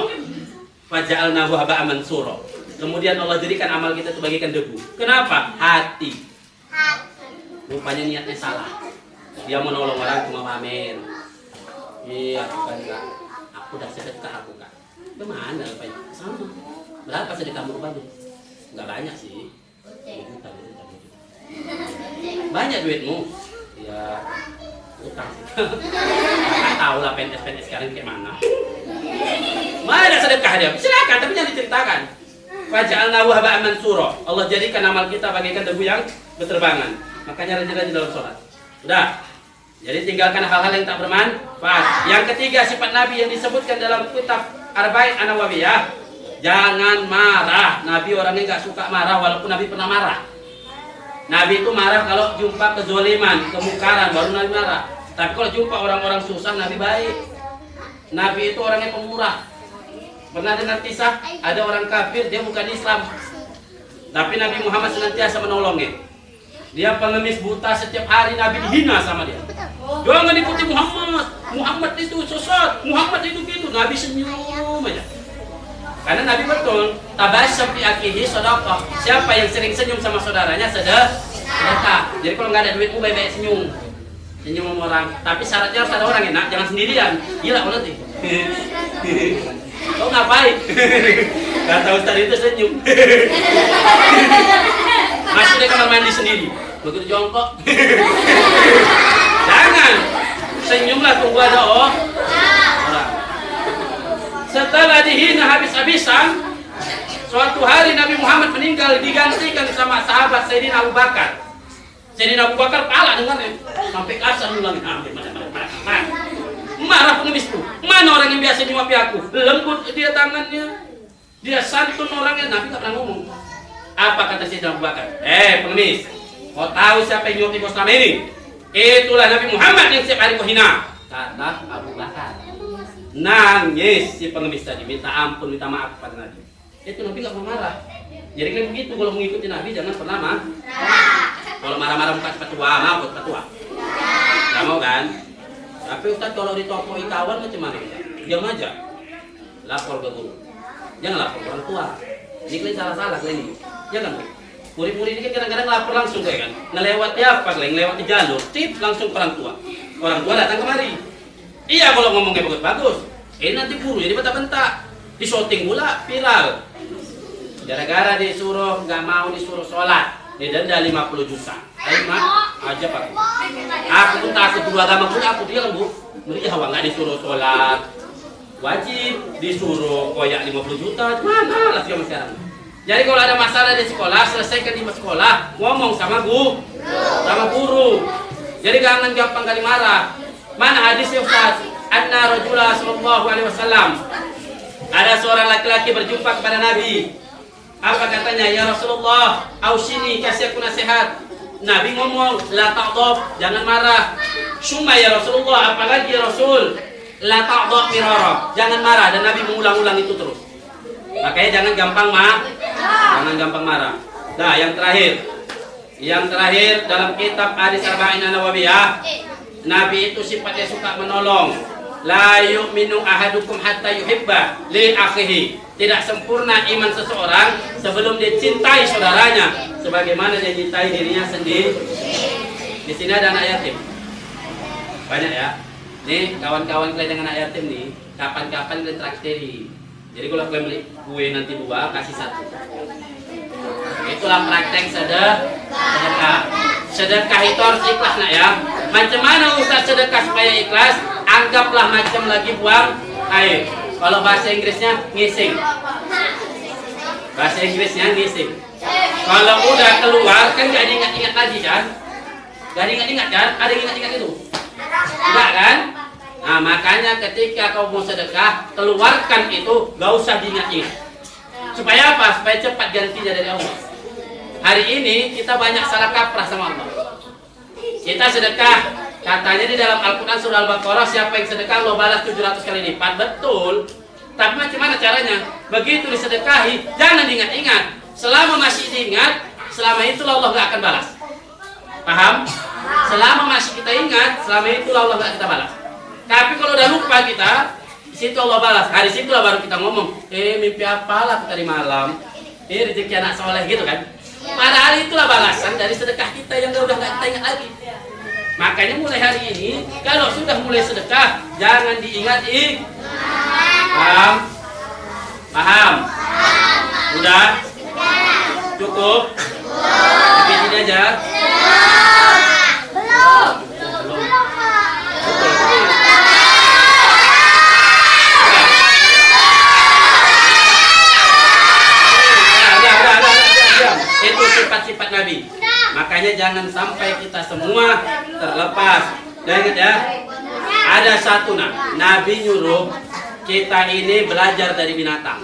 Faja'alnahu haba'an mansura. Kemudian Allah jadikan amal kita itu bagikan debu. Kenapa? Hati. Rupanya niatnya salah. Dia mau nolong orang cuma pamer. Iya, bukan Kak. Aku udah sedekah aku Kak. Kemana rupanya? Sama. Berapa sedekahmu rupanya? Enggak banyak sih. Banyak duitmu? Ya, utang sih. Nggak tahu lah PNS sekarang kayak mana. Mana sedekah dia? Silakan, tapi jangan diceritakan. Faja'alnahu haba'an mansura. Allah jadikan amal kita bagaikan debu yang berterbangan. Makanya rajin-rajin dalam sholat. Udah. Jadi tinggalkan hal-hal yang tak bermanfaat. Yang ketiga sifat Nabi yang disebutkan dalam kitab Arba'in An-Nawawiyah. Jangan marah. Nabi orangnya nggak suka marah walaupun Nabi pernah marah. Nabi itu marah kalau jumpa kezoliman, kemukaran, baru Nabi marah. Tapi kalau jumpa orang-orang susah, Nabi baik. Nabi itu orangnya pemurah. Pernah dengar kisah ada orang kafir dia bukan Islam, tapi Nabi Muhammad senantiasa menolongnya. Dia pengemis buta, setiap hari Nabi dihina sama dia. Jangan ikuti Muhammad, Muhammad itu sesat, Muhammad itu gitu. Nabi senyum aja. Karena Nabi betul tabassam fi akhihi shadaqah. Siapa yang sering senyum sama saudaranya sedekah. Jadi kalau nggak ada duitmu baik-baik senyum sama orang. Tapi syaratnya harus ada orang enak, jangan sendirian. Gila kalau nanti. Kau ngapain? Kata Ustaz itu senyum. Masuk di kamar mandi sendiri. Begitu jongkok. Jangan. Senyumlah tunggu ada orang. Setelah dihina habis-habisan, suatu hari Nabi Muhammad meninggal digantikan sama sahabat Sayyidina Abu Bakar. Sayyidina Abu Bakar kalah dengannya. Sampai kasar bilang, marah pengemis tuh. Mana orang yang biasa nyuapi aku? Lembut dia tangannya. Dia santun orangnya. Nabi tak pernah ngomong. Apa kata Sayyidina Abu Bakar? Pengemis, kau tahu siapa yang nyuapi kau selama ini? Itulah Nabi Muhammad yang setiap hari kau hina. Kata Abu Bakar. Nangis si pengemis tadi. Minta ampun, minta maaf pada Nabi. Itu Nabi gak pernah marah. Jadi kayak begitu kalau mengikuti Nabi jangan pernah marah. Kalau marah-marah muka petua, mau petua. Gak mau kan? Tapi Ustaz kalau ditokoi kawan macam mana? Diam aja. Lapor ke guru. Jangan lapor ke orang tua. Ini kalian salah-salah kalian ini. Jangan. Murid-murid ini kan kadang-kadang lapor langsung kayak kan. Ngelewati apa kalian? Ngelewati jalur. Tip langsung ke orang tua. Orang tua datang kemari. Iya kalau ngomongnya bagus-bagus. Ini nanti guru jadi bentak-bentak. Disoting pula viral. Gara-gara disuruh nggak mau disuruh sholat. Didenda 50 juta. Ayo mak, aja pak. Aku pun takut dua agama pun aku dia kan bu. Murid Jawa nggak disuruh sholat. Wajib disuruh koyak 50 juta. Mana lah sih sekarang. Jadi kalau ada masalah di sekolah selesaikan di sekolah. Ngomong sama guru. Jadi jangan gampang kali marah. Mana hadisnya Ustaz? Anna Rasulullah sallallahu alaihi wasallam. Ada seorang laki-laki berjumpa kepada Nabi. Apa katanya? Ya Rasulullah, ausini, kasih aku nasihat. Nabi ngomong, la ta'dhab, jangan marah. Summa ya Rasulullah, apalagi ya Rasul? La ta'dhab mirara, jangan marah. Dan Nabi mengulang-ulang itu terus. Makanya jangan gampang marah. Nah, yang terakhir dalam kitab Hadis Arba'in An-Nawawiyah, Nabi itu sifatnya suka menolong. La yu'minu ahadukum hatta yuhibba li akhihi. Tidak sempurna iman seseorang sebelum dia cintai saudaranya sebagaimana dia cintai dirinya sendiri. Di sini ada anak yatim. Banyak ya. Nih kawan-kawan kalian dengan anak yatim nih, kapan-kapan kalian trakteri. Jadi kalau kalian beli kue nanti 2 kasih 1. Itulah praktek sedekah. Sedekah itu harus ikhlas nak ya. Macam mana Ustaz sedekah supaya ikhlas? Anggaplah macam lagi buang air. Kalau bahasa Inggrisnya ngising. Bahasa Inggrisnya ngising. Kalau udah keluar kan gak diingat-ingat lagi kan? Gak diingat-ingat kan? Ada ingat-ingat itu? Enggak kan? Nah makanya ketika kau mau sedekah, keluarkan itu, gak usah diingat-ingat. Supaya apa? Supaya cepat gantinya dari Allah. Hari ini kita banyak salah kaprah sama Allah. Kita sedekah, katanya di dalam Al-Quran surah Al-Baqarah, siapa yang sedekah Allah balas 700 kali lipat. Betul. Tapi macam mana caranya? Begitu disedekahi, jangan diingat-ingat. Selama masih diingat, selama itulah Allah gak akan balas. Paham? Selama masih kita ingat, selama itulah Allah gak kita balas. Tapi kalau udah lupa kita, di situ Allah balas. Hari situlah baru kita ngomong, mimpi apalah tadi malam? Rezeki anak soleh gitu kan? Padahal itulah balasan dari sedekah kita yang udah gak kita ingat lagi. Makanya mulai hari ini, kalau sudah mulai sedekah, jangan diingat-ingat. Paham? Paham? Udah? Cukup? Tapi ini aja. Belum. Itu sifat-sifat Nabi. Makanya jangan sampai kita semua terlepas. Dan ingat ya, ada satu Nabi nyuruh kita ini belajar dari binatang.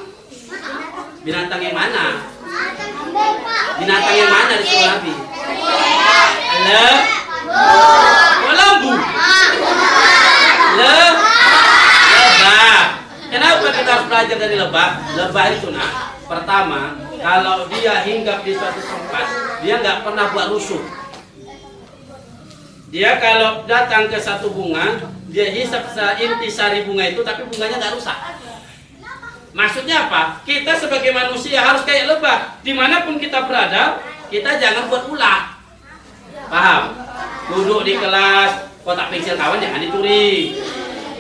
Binatang yang mana? Binatang yang mana disuruh Nabi? Lembu. Lebah. Kenapa kita harus belajar dari lebah? Lebah itu pertama, kalau dia hinggap di suatu tempat, dia nggak pernah buat rusuh. Dia kalau datang ke satu bunga, dia hisap intisari bunga itu, tapi bunganya nggak rusak. Maksudnya apa? Kita sebagai manusia harus kayak lebah. Dimanapun kita berada, kita jangan buat ulah. Paham? Duduk di kelas, kotak pensil kawan jangan dicuri.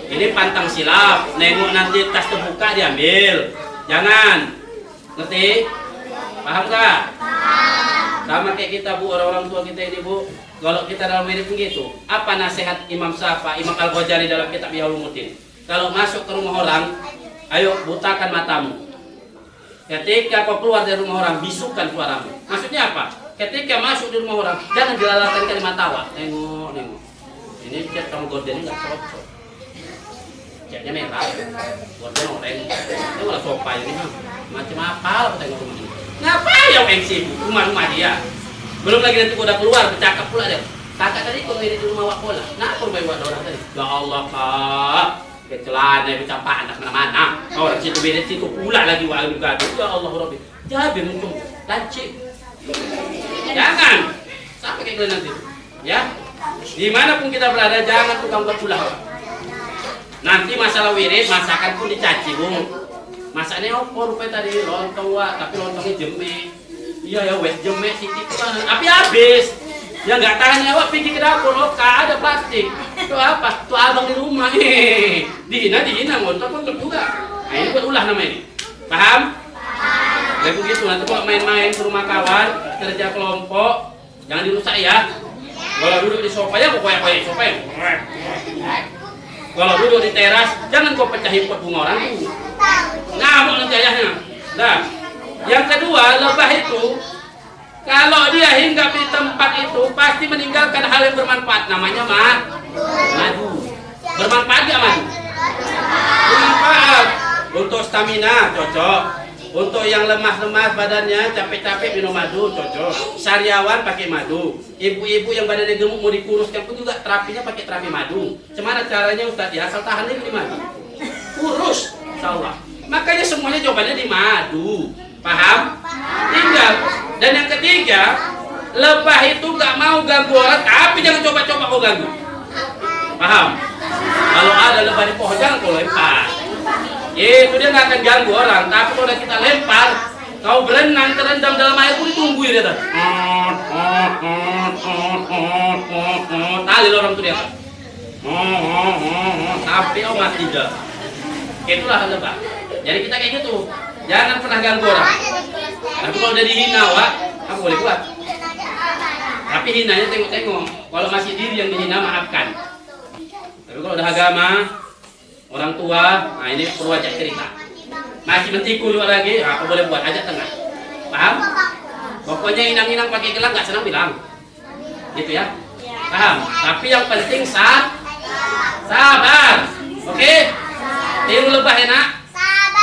Ini pantang silap. Nengok nanti tas terbuka diambil. Jangan. Ngerti? Paham gak? Sama kayak kita bu, orang-orang tua kita ini bu. Kalau kita dalam hidup begitu, apa nasihat Imam Syafi'i, Imam Al-Ghazali dalam kitab Ihyaulumuddin? Kalau masuk ke rumah orang, ayo butakan matamu. Ketika kau keluar dari rumah orang, bisukan suaramu. Maksudnya apa? Ketika masuk di rumah orang, jangan dilalaikan kalimat tawa. Nengok, nengok. Ini cat kamu gorden nggak cocok. Catnya merah, gorden oranye. Ini malah sofa ini macam apa? Lah tengok rumah ini. Ngapain ya MC rumah-rumah dia? Belum lagi nanti udah keluar, bercakap pula dia. Kakak tadi kau ini di rumah wak bola. Nah, aku rumah wak orang tadi. Ya Allah kak. Kecelana bercampak anak mana-mana. Orang situ beda situ pula lagi wak juga. Ya Allah Rabbi. Jadi muncul lancip. Jangan sampai kayak gini nanti. Ya. Dimanapun kita berada jangan tukang buat ulah. Nanti masalah wirid masakan pun dicaci bung. Masaknya apa rupanya tadi lontong wak, tapi lontongnya jemek. Iya ya wes jemek sedikit kan. Tapi habis. Ya nggak tahan ya wak pergi ke dapur loh, ada plastik. Itu apa? Itu abang di rumah. Dihina ngontong pun juga. Nah ini buat ulah namanya ini. Paham? Kayak begitu nanti kalau main-main ke rumah kawan, kerja kelompok, jangan dirusak ya. Kalau duduk di sofa ya kok koyak-koyak sofa ya. Kalau duduk di teras, jangan kau pecahin pot bunga orang tuh. Ngamuk nanti ayahnya. Nah, yang kedua, lebah itu kalau dia hinggap di tempat itu pasti meninggalkan hal yang bermanfaat. Namanya madu. Bermanfaat gak madu? Bermanfaat. Untuk stamina cocok. Untuk yang lemah-lemah badannya, capek-capek minum madu cocok. Sariawan pakai madu. Ibu-ibu yang badannya gemuk mau dikuruskan pun juga terapinya pakai terapi madu. Gimana caranya Ustaz? Ya asal tahan di madu. Kurus, insyaallah. Makanya semuanya jawabannya di madu. Paham? Tinggal. Dan yang ketiga, lebah itu gak mau ganggu orang, tapi jangan coba-coba kau ganggu. Paham? Kalau ada lebah di pohon jangan kau lempar. Itu dia gak akan ganggu orang, tapi kalau kita lempar, kau berenang terendam dalam air pun ditungguin dia tuh. Tali orang tuh dia. Sampai kau mati dah. Itulah lebah. Jadi kita kayak gitu. Jangan pernah ganggu orang. Tapi kalau udah dihina, wak, kamu boleh buat. Tapi hinanya tengok-tengok. Kalau masih diri yang dihina, maafkan. Tapi kalau udah agama, orang tua, nah ini perlu ajak cerita. Masih mentiku juga lagi, apa boleh buat, ajak tengah. Paham? Pokoknya inang-inang pakai gelang nggak senang bilang. Gitu ya. Paham? Tapi yang penting sabar. Oke? Tiru lebah enak.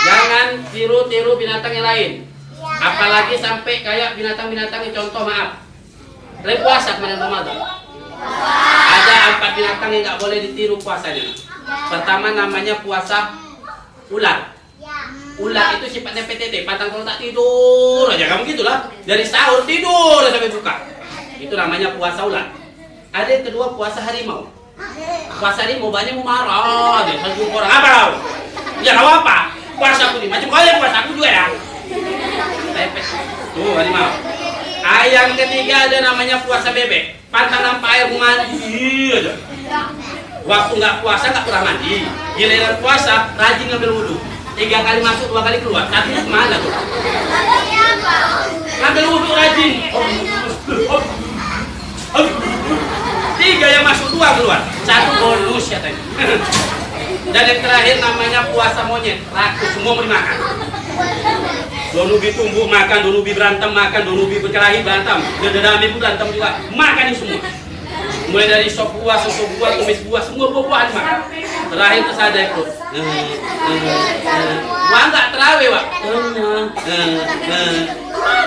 Jangan tiru binatang yang lain. Apalagi sampai kayak binatang-binatang yang contoh, maaf. Lagi puasa kemarin Ramadan. Ada 4 binatang yang nggak boleh ditiru puasanya. Pertama namanya puasa ular. Ular itu sifatnya PTT, pantang kalau tak tidur aja kamu gitulah. Dari sahur tidur sampai buka. Itu namanya puasa ular. Ada yang kedua puasa harimau. Puasa harimau banyak mau marah aja, satu orang apa kau? Ya kau apa? Puasa aku nih, macam kalian puasa aku juga ya. Tepet. Tuh harimau. Yang ketiga ada namanya puasa bebek. Pantang nampak air mandi aja. Waktu nggak puasa nggak pernah mandi. Giliran puasa rajin ngambil wudhu. 3 kali masuk 2 kali keluar. Artinya kemana tuh? Ngambil wudhu rajin. 3 yang masuk 2 keluar. 1 bonus ya tadi. Dan yang terakhir namanya puasa monyet. Rakus semua mau dimakan. Donubi tumbuh makan, donubi berantem makan, donubi berkelahi berantem, dedami pun berantem juga. Makan ini semua. Mulai dari sop buah, susu buah, tumis buah, semua buah-buahan makan. Terakhir tersadar itu. Wah nggak terawih wak.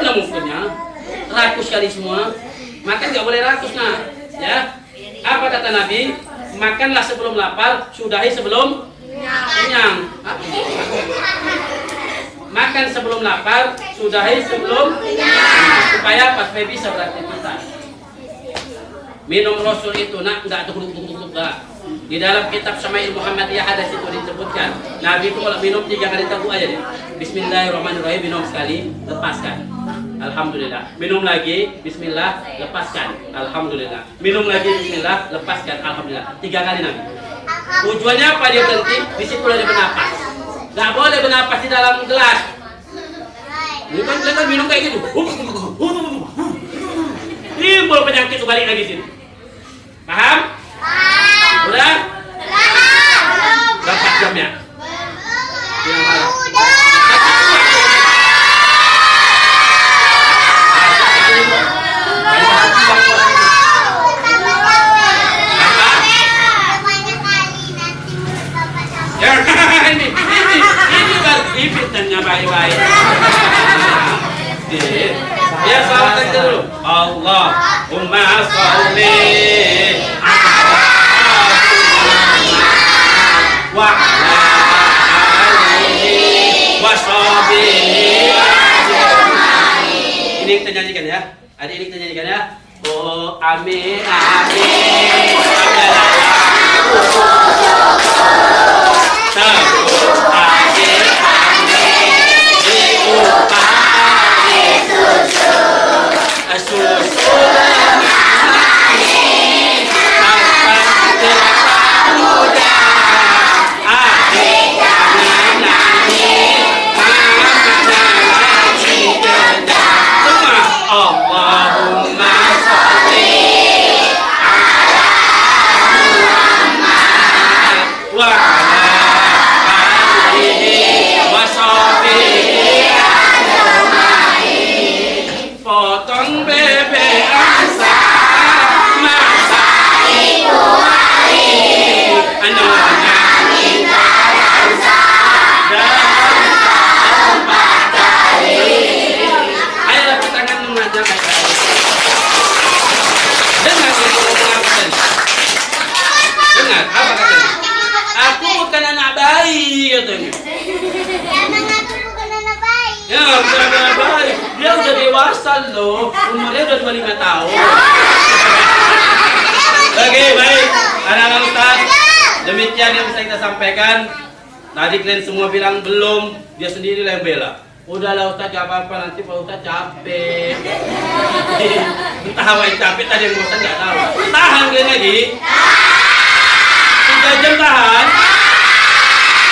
Mana mungkinnya? Rakus kali semua. Makan nggak boleh rakus nah. Ya. Apa kata Nabi? Makanlah sebelum lapar, sudahi sebelum kenyang. Makan sebelum lapar, sudahi sebelum kenyang. Supaya pas bisa beraktivitas. Minum Rasul itu nak enggak tuh dah. Di dalam kitab Syama'il Muhammadiyah ada situ disebutkan Nabi itu kalau minum 3 kali tabu aja deh. Bismillahirrahmanirrahim, minum sekali, lepaskan. Alhamdulillah. Minum lagi, bismillah, lepaskan. Alhamdulillah. Minum lagi, bismillah, lepaskan. Alhamdulillah. 3 kali Nabi. Tujuannya apa dia berhenti? Di situ ada bernapas. Enggak boleh bernapas di dalam gelas. Ini kan minum kayak gitu. Timbul penyakit itu balik lagi sini. Paham? Udah? Berapa jamnya? Ini berbibitannya baik-baik. Ya salawat dulu. Allahumma sholli wa ala alihi wa sahbihi. Ini kita nyanyikan ya. Adik ini kita nyanyikan ya. Oh amin amin. Dia udah dewasa loh, umurnya udah 25 tahun. Oke, baik, anak-anak Ustaz, demikian yang bisa kita sampaikan. Tadi kalian semua bilang belum, dia sendiri yang bela. Udahlah Ustaz, gak apa-apa, nanti Pak Ustaz capek. Entah apa yang capek, tadi yang bosan gak tahu. Tahan kalian lagi. 3 jam tahan.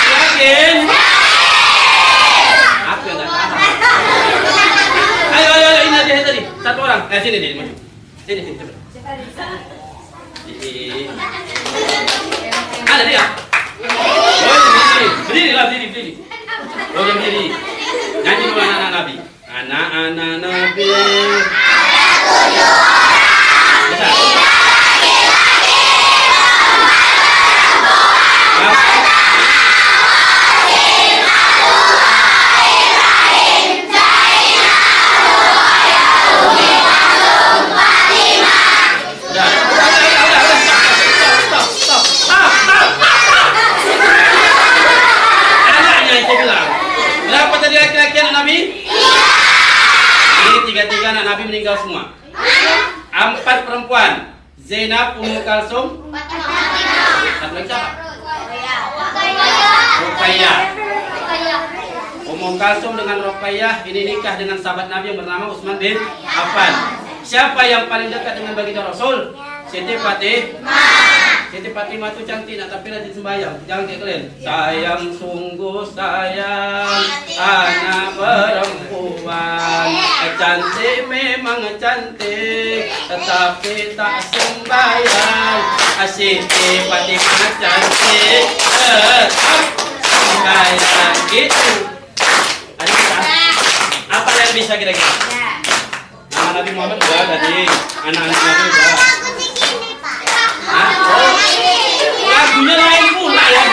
Yakin? Aku yang gak tahan. Ayo, ini aja tadi. 1 orang. Sini maju. Sini, coba. Ada dia. Oh, berdiri. Berdirilah, berdiri. Oh, berdiri. Nyanyi dulu anak-anak Nabi. Anak-anak Nabi. Bisa. Berapa tadi laki-laki anak Nabi? Ini tiga-tiga anak Nabi meninggal semua. 4 perempuan. Zainab, Ummu Kalsum. Satu lagi siapa? Ruqayyah. Ummu Kalsum dengan Ruqayyah ini nikah dengan sahabat Nabi yang bernama Utsman bin Affan. Siapa yang paling dekat dengan baginda Rasul? Siti Fatimah. Siti Fatimah itu cantik, nak tapi rajin sembahyang. Jangan kayak kalian. Sayang sungguh sayang anak perempuan. Cantik memang cantik, tetapi tak sembahyang. Siti Fatimah cantik, tetap sembahyang. Gitu. Ada bisa? Apa yang bisa kira-kira? Nama Nabi Muhammad udah tadi, anak-anak Nabi udah. Lagunya lain pula ya.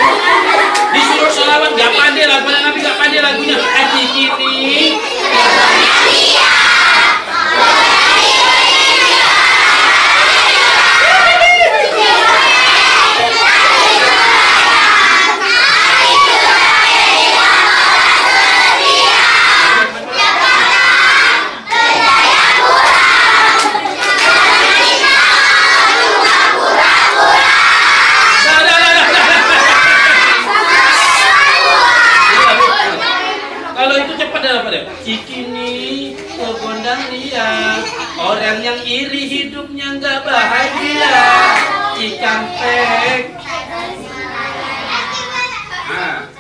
Disuruh sholawat gak pandai lagu Nabi, gak pandai lagunya. Hati kini. Cikini kegondang dia, orang yang iri hidupnya nggak bahagia. Cikampek,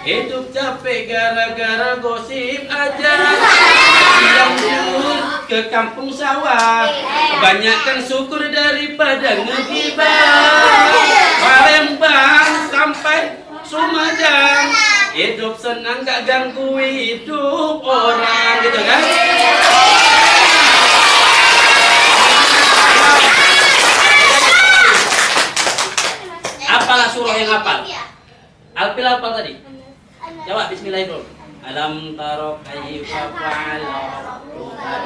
hidup capek gara-gara gosip aja. Yang jujur ke kampung sawah, kebanyakan syukur daripada ngegibah. Palembang sampai Lumajang, hidup senang gak ganggu hidup orang, gitu kan? Apalah surah yang hafal? Alpil hafal tadi? Jawab bismillahirrahmanirrahim. Alam taro kaifa fa'ala rabbuka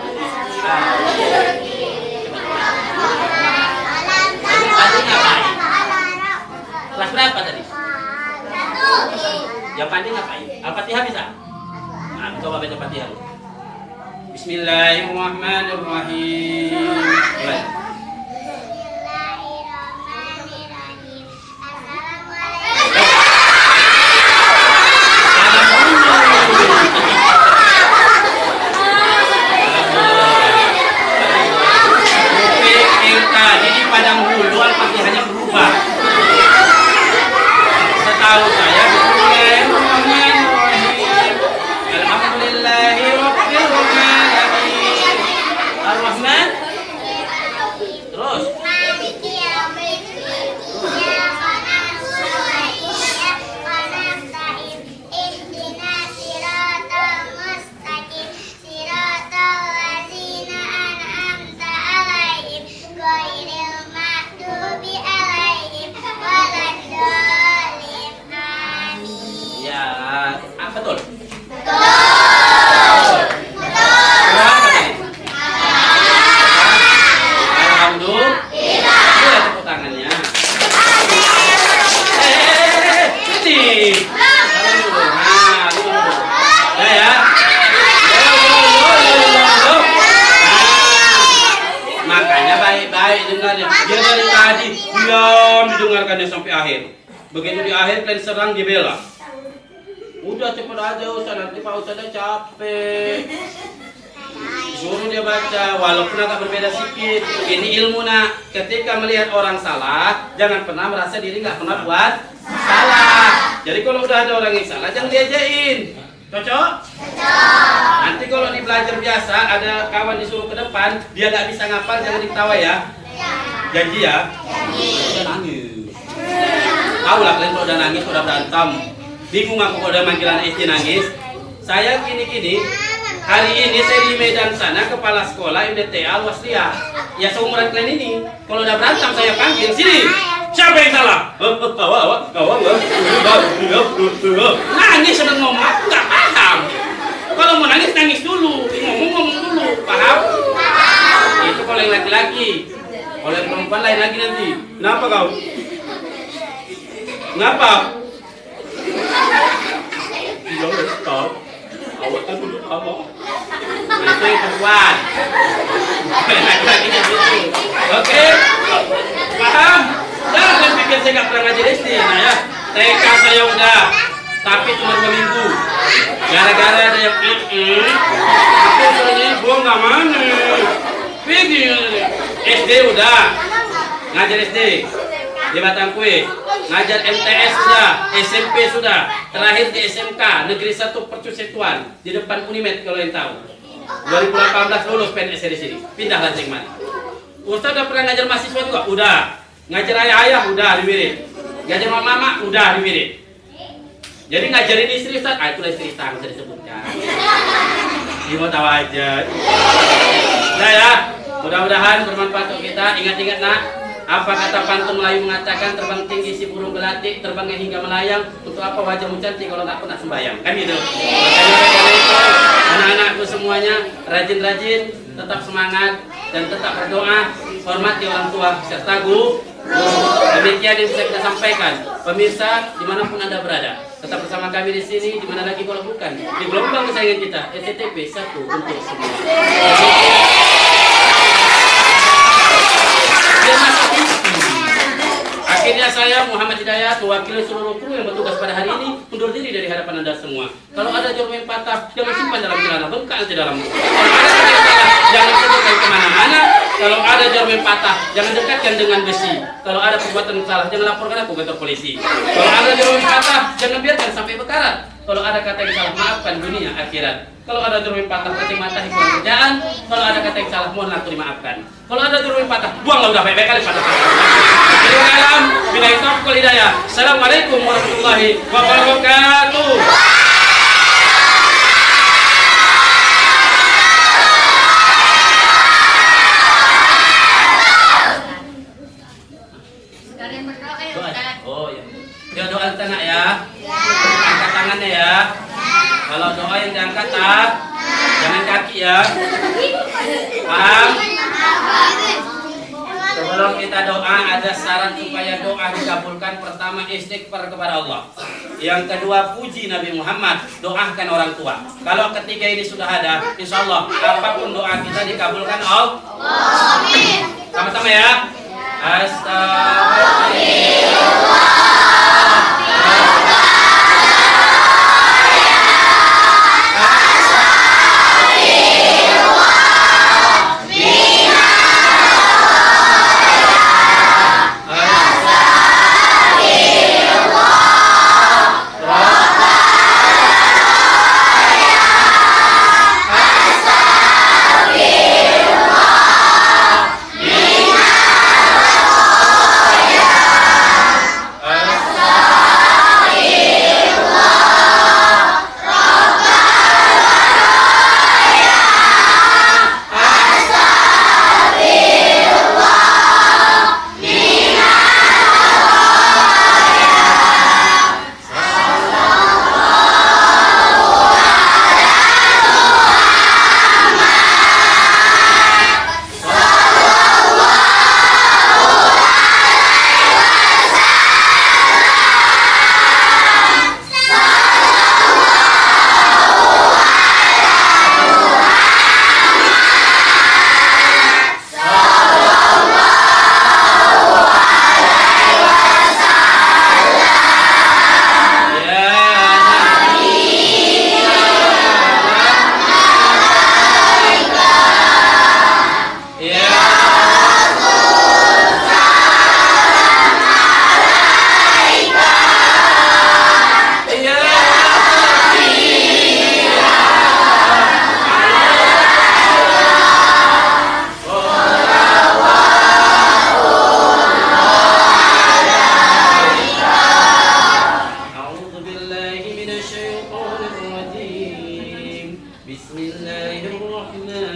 kelas berapa tadi? Yang pandai ngapain? Al-Fatihah bisa? Nah, coba baca Fatihah. Bismillahirrahmanirrahim. Tadi di Padang Hulu Al-Fatihahnya berubah. Setahu saya Bismillahirrahmanirrahim. Alhamdulillahirrahmanirrahim. Ar-Rahman. Terus. Betul. Alhamdulillah. Tepuk tangannya. Ya. Makanya baik-baik dengarnya. Dia dari tadi diam didengarkannya sampai akhir. Begitu di akhir kalian serang dia bela. Udah cepet aja Ustaz, nanti Pak Ustaznya capek. Suruh dia baca, walaupun agak berbeda sedikit. Ini ilmu nak. Ketika melihat orang salah, jangan pernah merasa diri nggak pernah buat salah. Jadi kalau udah ada orang yang salah, jangan diajain. Cocok? Nanti kalau di belajar biasa, ada kawan disuruh ke depan, dia nggak bisa ngapal, jangan diketawa ya. Janji ya. Tahu lah kalian kalau udah nangis, udah berantem. Bingung aku kalau udah manggil anak istri nangis. Saya gini-gini. Hari ini saya di Medan sana, kepala sekolah MDTA Waslia. Ya seumuran kalian ini. Kalau udah berantem saya panggil sini. Siapa yang salah? Nangis sedang ngomong, aku nggak paham. Kalau mau nangis nangis dulu, ngomong dulu, paham? Itu kalau yang laki-laki. Kalau yang perempuan lain lagi nanti. Kenapa kau? Kenapa? Iya, tahu. Awak kan dulu apa? Itu yang perempuan. Laki-laki gitu. Oke? Paham? Jangan kalian pikir saya nggak pernah ngajar SD. Nah ya, TK saya udah, tapi cuma 2 minggu. Gara-gara ada yang aku soalnya gua nggak mana. Video SD udah, ngajar SD di Batangkue, ngajar MTS sudah, SMP sudah, terakhir di SMK Negeri 1 Percusetuan di depan Unimed kalau yang tahu. 2018 lulus PNS di sini, pindah Lancing Mani. Ustaz udah pernah ngajar mahasiswa juga, udah. Ngajar ayah udah di Wirid. Ngajar mama udah di Wirid. Jadi ngajarin istri Ustaz, itulah istri Ustaz bisa disebutkan. Dia mau tahu aja. Nah ya, mudah-mudahan bermanfaat untuk kita. Ingat-ingat nak, apa kata pantun Melayu mengatakan terbang tinggi si burung gelatik, terbangnya hingga melayang. Untuk apa wajahmu cantik kalau tak pernah sembahyang? Kan gitu. Makanya itu, anak-anakku semuanya rajin-rajin, tetap semangat dan tetap berdoa. Hormati orang tua serta guru. Demikian yang bisa kita sampaikan. Pemirsa, dimanapun Anda berada, tetap bersama kami di sini. Di mana lagi kalau bukan di gelombang kesayangan kita, SCTV 1 untuk semua. Akhirnya saya Muhammad Hidayat mewakili seluruh kru yang bertugas pada hari ini undur diri dari hadapan Anda semua. Kalau ada jarum yang patah, jangan simpan dalam celana, bengkak nanti dalam. Kalau ada jarum yang salah, jangan sebutkan kemana-mana. Kalau ada jarum yang patah, jangan dekatkan dengan besi. Kalau ada perbuatan salah, jangan laporkan aku ke kantor polisi. Kalau ada jarum yang patah, jangan biarkan sampai berkarat. Kalau ada kata yang salah, maafkan dunia akhirat. Kalau ada jarum yang patah, cacing mata hiburan kerjaan. Kalau ada kata yang salah, mohon aku dimaafkan. Kalau ada jarum yang patah, buanglah udah baik-baik kali patah-patah. Assalamualaikum warahmatullahi wabarakatuh. Oh ya, dia doa tanah ya. Angkat tangannya ya. Kalau doa yang diangkat jangan kaki ya. Paham? Sebelum kita doa, ada syarat supaya doa dikabulkan. Pertama, istighfar kepada Allah. Yang kedua, puji Nabi Muhammad. Doakan orang tua. Kalau ketiga ini sudah ada, insya Allah apapun doa kita dikabulkan Allah. Amin. Sama-sama ya. Astagfirullah.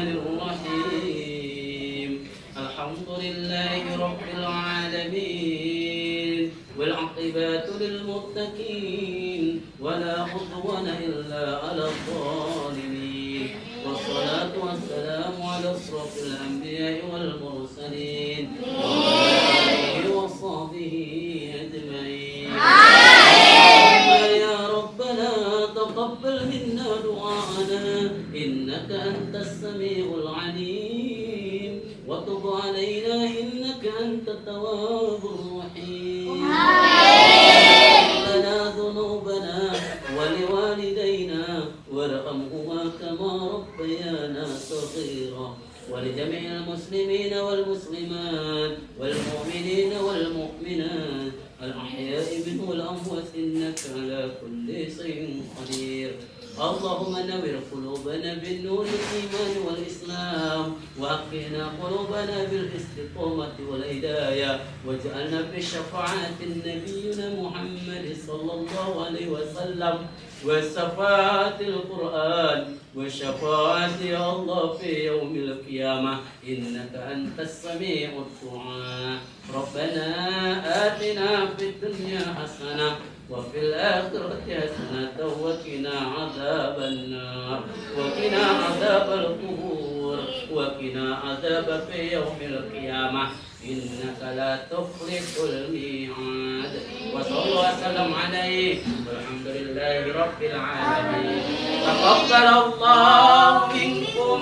الرحمن الرحيم الحمد لله رب العالمين والعاقبة للمتقين ولا عدوان إلا على الظالمين والصلاة والسلام على أشرف الأنبياء والمرسلين وعلى آله وصحبه أجمعين. يا ربنا تقبل منا دعاءنا إنك أنت السميع العليم وتب علينا إنك أنت التواب الرحيم. لنا ذنوبنا ولوالدينا وارحمهما كما ربيانا صغيرا ولجميع المسلمين والمسلمات والمؤمنين والمؤمنات الأحياء منه والأموات إنك على كل شيء قدير. اللهم نور قلوبنا بالنور الإيمان والإسلام وأقنا قلوبنا بالاستقامة والهداية واجعلنا بشفاعة نبينا محمد صلى الله عليه وسلم وشفاعة القرآن وشفاعة الله في يوم القيامة إنك أنت السميع الدعاء. ربنا آتنا في الدنيا حسنة وفي الآخرة حسنة وقنا عذاب النار وقنا عذاب القبور وقنا عذاب في يوم القيامة إنك لا تخلف الميعاد. وصلى وسلم عليه والحمد لله رب العالمين. تقبل الله منكم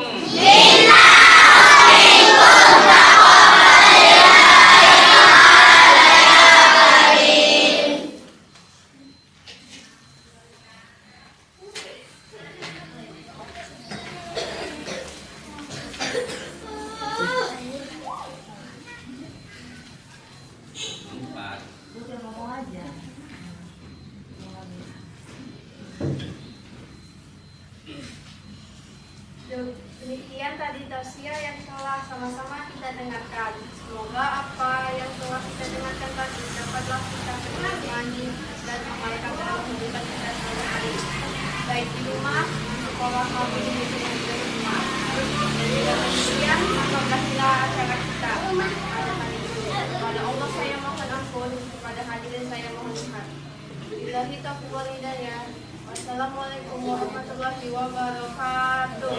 Demikian tadi tafsir yang telah sama-sama kita dengarkan. Semoga apa yang telah kita dengarkan tadi dapatlah kita imani dan amalkan dalam kehidupan kita sehari-hari, baik di rumah, di sekolah maupun di rumah. Demikian apabila acara kita pada hari ini. Kepada Allah saya mohon ampun, kepada hadirin saya mohon maaf. Billahi taufiq wal hidayah. Wassalamualaikum warahmatullahi wabarakatuh.